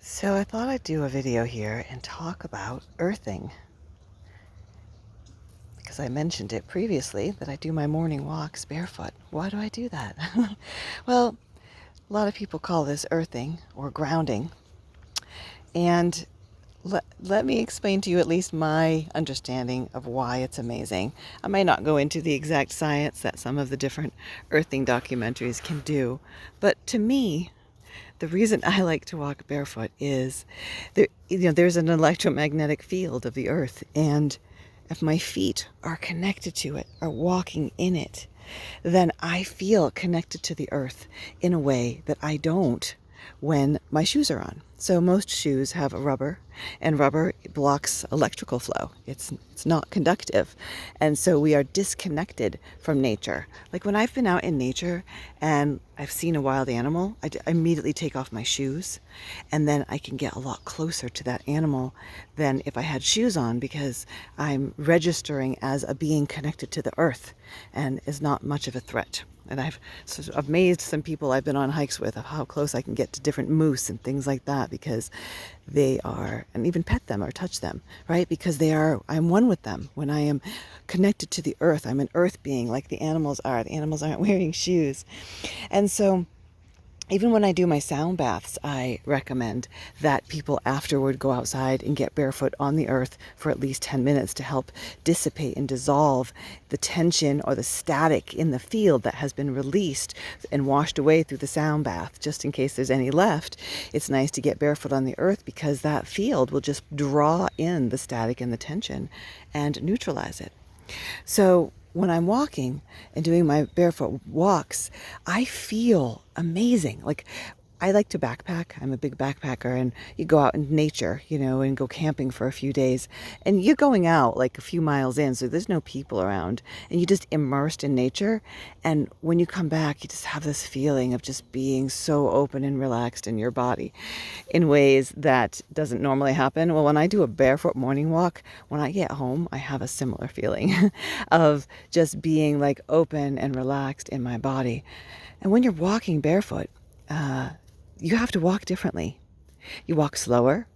So I thought I'd do a video here and talk about earthing because I mentioned it previously that I do my morning walks barefoot. Why do I do that? Well, a lot of people call this earthing or grounding. And let me explain to you at least my understanding of why it's amazing. I may not go into the exact science that some of the different earthing documentaries can do, but to me, the reason I like to walk barefoot is there's an electromagnetic field of the earth, and if my feet are connected to it, are walking in it, then I feel connected to the earth in a way that I don't when my shoes are on. So most shoes have a rubber, and rubber blocks electrical flow. It's not conductive. And so we are disconnected from nature. Like when I've been out in nature and I've seen a wild animal, I immediately take off my shoes, and then I can get a lot closer to that animal than if I had shoes on, because I'm registering as a being connected to the earth and is not much of a threat. And I've sort of amazed some people I've been on hikes with of how close I can get to different moose and things like that, because they are, and even pet them or touch them, right? Because I'm one with them. When I am connected to the earth, I'm an earth being like the animals are. The animals aren't wearing shoes. And so even when I do my sound baths, I recommend that people afterward go outside and get barefoot on the earth for at least 10 minutes to help dissipate and dissolve the tension or the static in the field that has been released and washed away through the sound bath. Just in case there's any left, it's nice to get barefoot on the earth, because that field will just draw in the static and the tension and neutralize it. So when I'm walking and doing my barefoot walks, I feel amazing. Like, I like to backpack. I'm a big backpacker, and you go out in nature, and go camping for a few days, and you're going out like a few miles in, so there's no people around, and you're just immersed in nature. And when you come back, you just have this feeling of just being so open and relaxed in your body in ways that doesn't normally happen. Well, when I do a barefoot morning walk, when I get home, I have a similar feeling of just being like open and relaxed in my body. And when you're walking barefoot, you have to walk differently. You walk slower,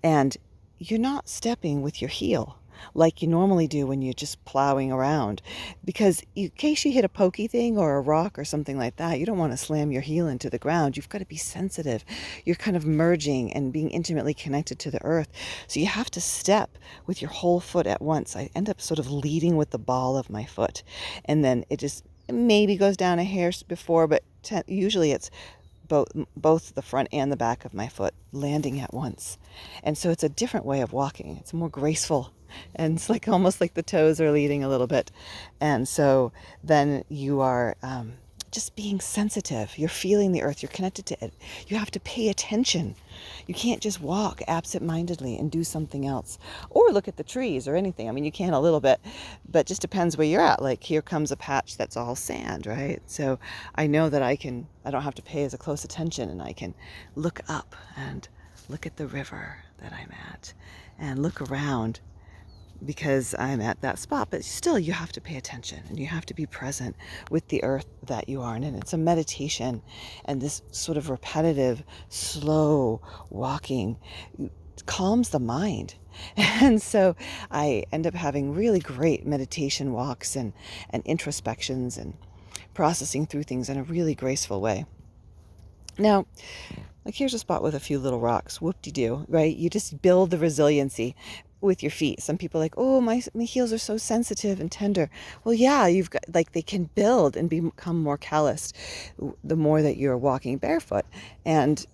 and you're not stepping with your heel like you normally do when you're just plowing around, because in case you hit a pokey thing or a rock or something like that, you don't want to slam your heel into the ground. You've got to be sensitive. You're kind of merging and being intimately connected to the earth. So you have to step with your whole foot at once. I end up sort of leading with the ball of my foot, and then it just maybe goes down a hair before, but usually it's both the front and the back of my foot landing at once. And so it's a different way of walking. It's more graceful, and it's like almost like the toes are leading a little bit. And so then you are just being sensitive. You're feeling the earth. You're connected to it. You have to pay attention. You can't just walk absent-mindedly and do something else, or look at the trees or anything. I mean, you can a little bit, but just depends where you're at. Like, here comes a patch that's all sand, right? So I know that I don't have to pay as a close attention, and I can look up and look at the river that I'm at and look around, because I'm at that spot. But still, you have to pay attention, and you have to be present with the earth that you are in. And it's a meditation, and this sort of repetitive, slow walking calms the mind. And so I end up having really great meditation walks and introspections and processing through things in a really graceful way. Now, like, here's a spot with a few little rocks. Whoop-de-doo, right? You just build the resiliency with your feet. Some people are like, oh, my heels are so sensitive and tender. Well, yeah, you've got, like, they can build and become more calloused the more that you're walking barefoot. And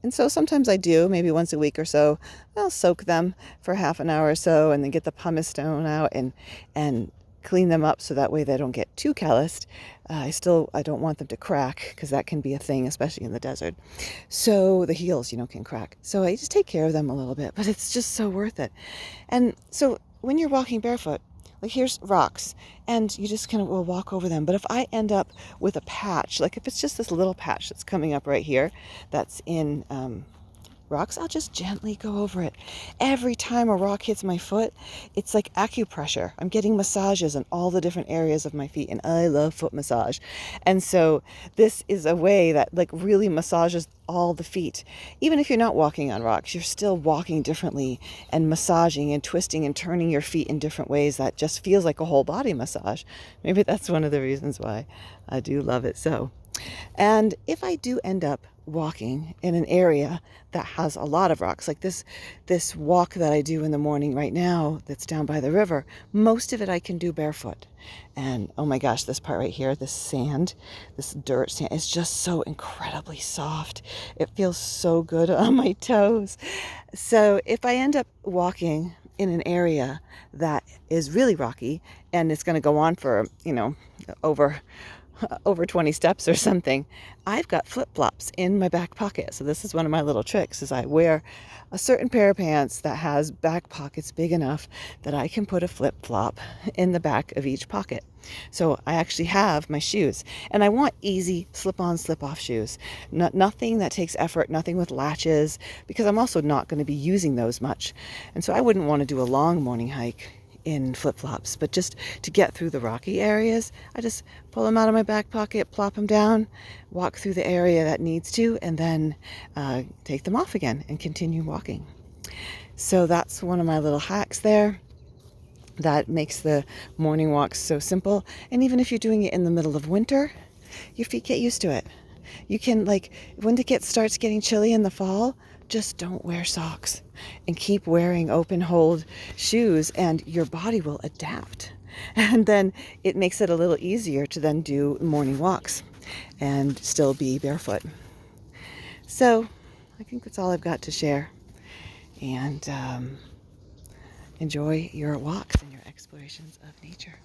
so sometimes I do, maybe once a week or so, I'll soak them for half an hour or so, and then get the pumice stone out and clean them up, so that way they don't get too calloused. I don't want them to crack, because that can be a thing, especially in the desert. So the heels, can crack. So I just take care of them a little bit, but it's just so worth it. And so when you're walking barefoot, like, here's rocks, and you just kind of will walk over them. But if I end up with a patch, like if it's just this little patch that's coming up right here, that's in rocks, I'll just gently go over it. Every time a rock hits my foot, it's like acupressure. I'm getting massages in all the different areas of my feet, and I love foot massage. And so this is a way that like really massages all the feet. Even if you're not walking on rocks, you're still walking differently and massaging and twisting and turning your feet in different ways that just feels like a whole body massage. Maybe that's one of the reasons why I do love it so. And if I do end up walking in an area that has a lot of rocks, like this walk that I do in the morning right now that's down by the river, most of it I can do barefoot. And oh my gosh, this part right here, this sand, this dirt sand, is just so incredibly soft. It feels so good on my toes. So if I end up walking in an area that is really rocky and it's going to go on for, over 20 steps or something, I've got flip-flops in my back pocket. So this is one of my little tricks, is I wear a certain pair of pants that has back pockets big enough that I can put a flip-flop in the back of each pocket. So I actually have my shoes, and I want easy slip-on, slip-off shoes. Nothing that takes effort, nothing with latches, because I'm also not going to be using those much. And so I wouldn't want to do a long morning hike in flip-flops, but just to get through the rocky areas, I just pull them out of my back pocket, plop them down, walk through the area that needs to, and then take them off again and continue walking. So that's one of my little hacks there that makes the morning walks so simple. And even if you're doing it in the middle of winter, your feet get used to it. You can, like, when starts getting chilly in the fall, just don't wear socks and keep wearing open-holed shoes, and your body will adapt. And then it makes it a little easier to then do morning walks and still be barefoot. So I think that's all I've got to share. And enjoy your walks and your explorations of nature.